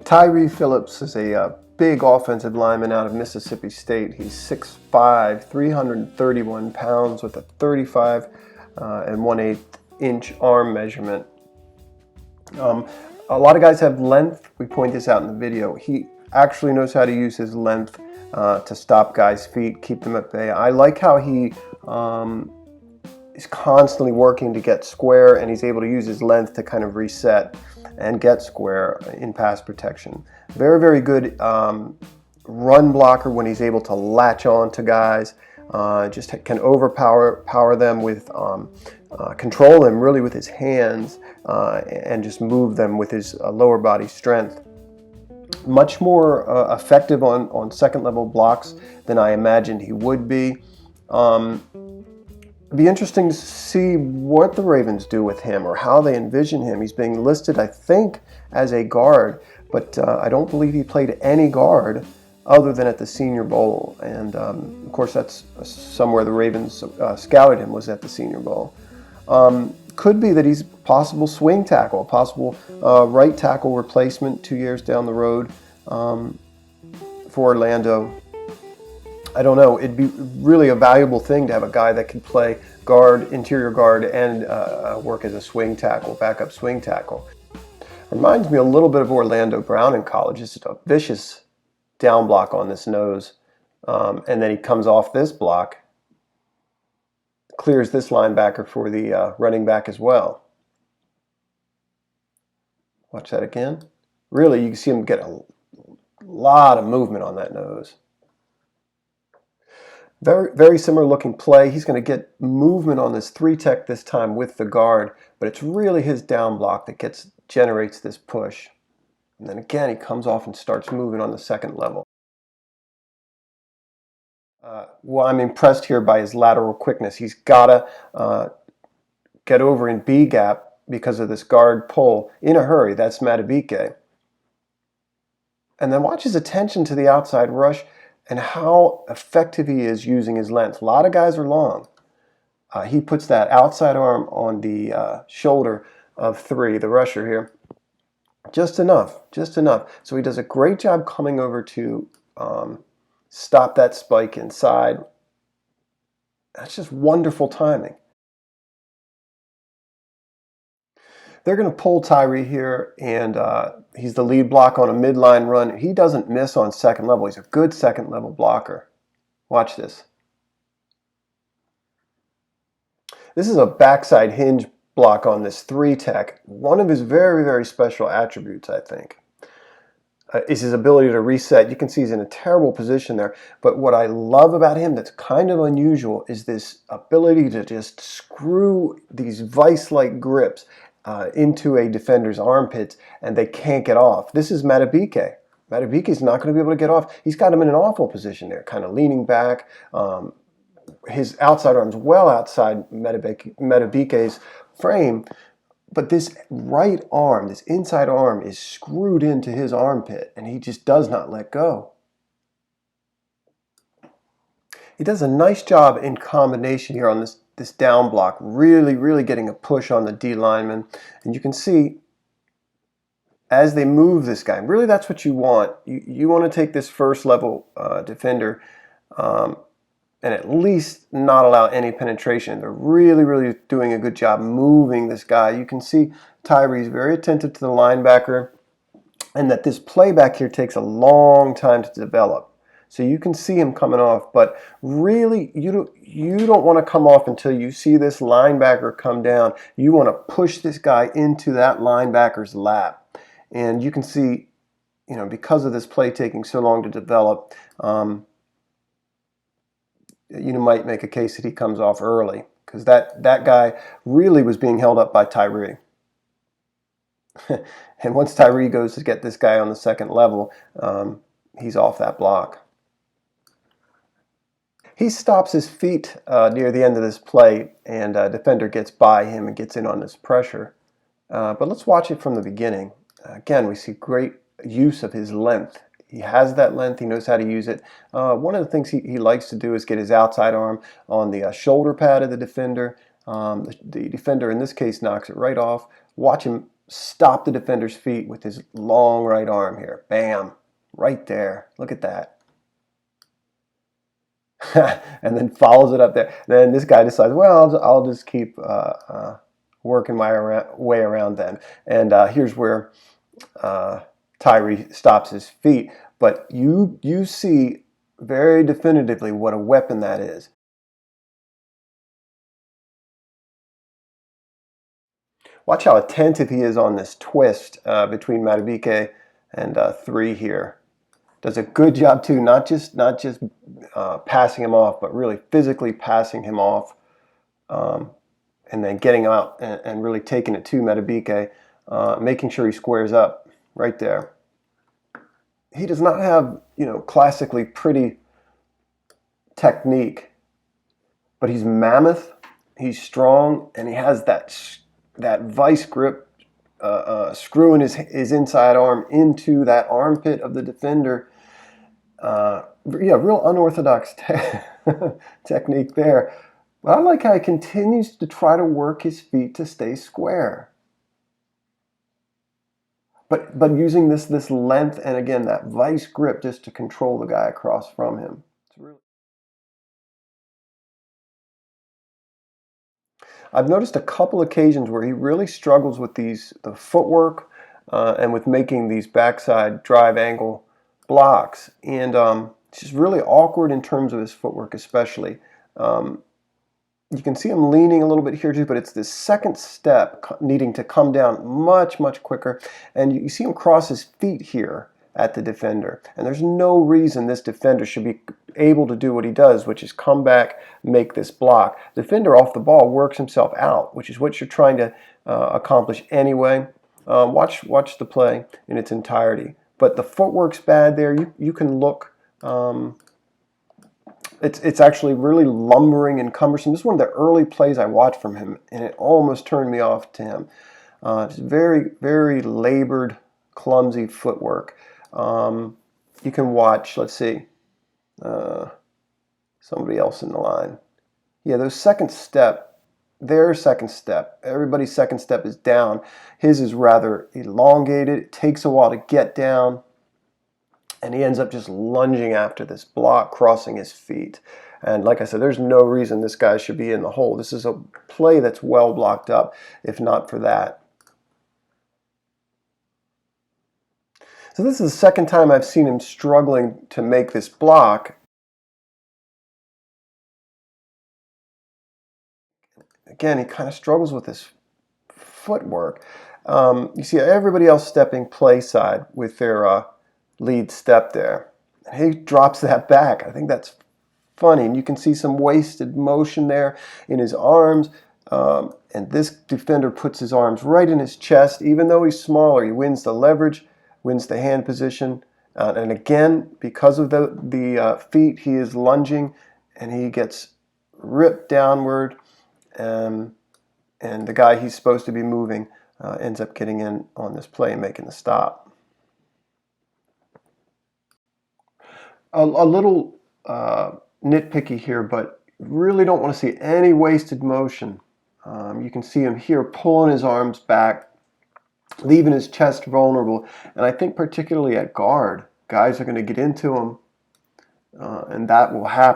Tyre Phillips is a big offensive lineman out of Mississippi State. He's 6'5", 331 pounds with a 35 and 1/8 inch arm measurement. A lot of guys have length. We point this out in the video. He actually knows how to use his length to stop guys' feet, keep them at bay. I like how he is constantly working to get square, and he's able to use his length to kind of reset and get square in pass protection. Very, very good run blocker when he's able to latch on to guys. Just can power them with, control them really with his hands and just move them with his lower body strength. Much more effective on second level blocks than I imagined he would be. It'd be interesting to see what the Ravens do with him or how they envision him. He's being listed, I think, as a guard, but I don't believe he played any guard other than at the Senior Bowl. And of course, that's somewhere the Ravens scouted him, was at the Senior Bowl. Could be that he's a possible swing tackle, a possible right tackle replacement 2 years down the road for Orlando. I don't know. It'd be really a valuable thing to have a guy that can play guard, interior guard, and work as a swing tackle, backup swing tackle. Reminds me a little bit of Orlando Brown in college. Just a vicious down block on this nose. And then he comes off this block, clears this linebacker for the running back as well. Watch that again. Really, you can see him get a lot of movement on that nose. Very, very similar looking play. He's going to get movement on this 3-tech this time with the guard, but it's really his down block that generates this push. And then again, he comes off and starts moving on the second level. Well, I'm impressed here by his lateral quickness. He's got to get over in B gap because of this guard pull in a hurry. That's Madubuike. And then watch his attention to the outside rush and how effective he is using his length. A lot of guys are long. He puts that outside arm on the shoulder of 3, the rusher here. Just enough. So he does a great job coming over to stop that spike inside. That's just wonderful timing. They're going to pull Tyre here, and he's the lead block on a midline run. He doesn't miss on second level. He's a good second level blocker. Watch this. This is a backside hinge block on this 3-tech. One of his very, very special attributes, I think, is his ability to reset. You can see he's in a terrible position there. But what I love about him that's kind of unusual is this ability to just screw these vice-like grips into a defender's armpits, and they can't get off. This is Madubuike. Madubuike's not going to be able to get off. He's got him in an awful position there, kind of leaning back. His outside arm's well outside Madubuike's frame, but this right arm, this inside arm, is screwed into his armpit, and he just does not let go. He does a nice job in combination here on this down block, really getting a push on the D lineman. And you can see as they move this guy, really that's what you want. You want to take this first level defender and at least not allow any penetration. They're really doing a good job moving this guy. You can see Tyre's very attentive to the linebacker, and that this playback here takes a long time to develop. So you can see him coming off, but really you don't want to come off until you see this linebacker come down. You want to push this guy into that linebacker's lap. And you can see, because of this play taking so long to develop, you might make a case that he comes off early, because that guy really was being held up by Tyre. And once Tyre goes to get this guy on the second level, he's off that block. He stops his feet near the end of this play, and a defender gets by him and gets in on this pressure. But let's watch it from the beginning. Again, we see great use of his length. He has that length. He knows how to use it. One of the things he likes to do is get his outside arm on the shoulder pad of the defender. The defender, in this case, knocks it right off. Watch him stop the defender's feet with his long right arm here. Bam, right there. Look at that. And then follows it up there. Then this guy decides, well, I'll just keep working my way around then. And here's where Tyre stops his feet. But you see very definitively what a weapon that is. Watch how attentive he is on this twist between Madubuike and 3 here. Does a good job too, not just passing him off, but really physically passing him off, and then getting out and really taking it to Madubuike, making sure he squares up right there. He does not have, classically pretty technique, but he's mammoth, he's strong, and he has that vice grip, screwing his inside arm into that armpit of the defender. Real unorthodox technique there. But I like how he continues to try to work his feet to stay square. But using this length and again that vice grip just to control the guy across from him. It's really... I've noticed a couple occasions where he really struggles with the footwork and with making these backside drive angle blocks, and it's just really awkward in terms of his footwork, especially. You can see him leaning a little bit here too, but it's this second step needing to come down much quicker, and you see him cross his feet here at the defender, and there's no reason this defender should be able to do what he does, which is come back, make this block. The defender off the ball works himself out, which is what you're trying to accomplish anyway. Watch the play in its entirety. But the footwork's bad there. You can look. It's actually really lumbering and cumbersome. This is one of the early plays I watched from him, and it almost turned me off to him. It's very labored, clumsy footwork. You can watch. Let's see. Somebody else in the line. Yeah, their second step, everybody's second step is down. His is rather elongated. It takes a while to get down, and he ends up just lunging after this block, crossing his feet. And like I said, there's no reason this guy should be in the hole. This is a play that's well blocked up, if not for that. So this is the second time I've seen him struggling to make this block. Again, he kind of struggles with his footwork. You see everybody else stepping play side with their lead step there. And he drops that back. I think that's funny. And you can see some wasted motion there in his arms. And this defender puts his arms right in his chest. Even though he's smaller, he wins the leverage, wins the hand position. And again, because of the feet, he is lunging, and he gets ripped downward. And the guy he's supposed to be moving ends up getting in on this play and making the stop. A little nitpicky here, but really don't want to see any wasted motion. You can see him here pulling his arms back, leaving his chest vulnerable, and I think particularly at guard, guys are going to get into him, and that will happen.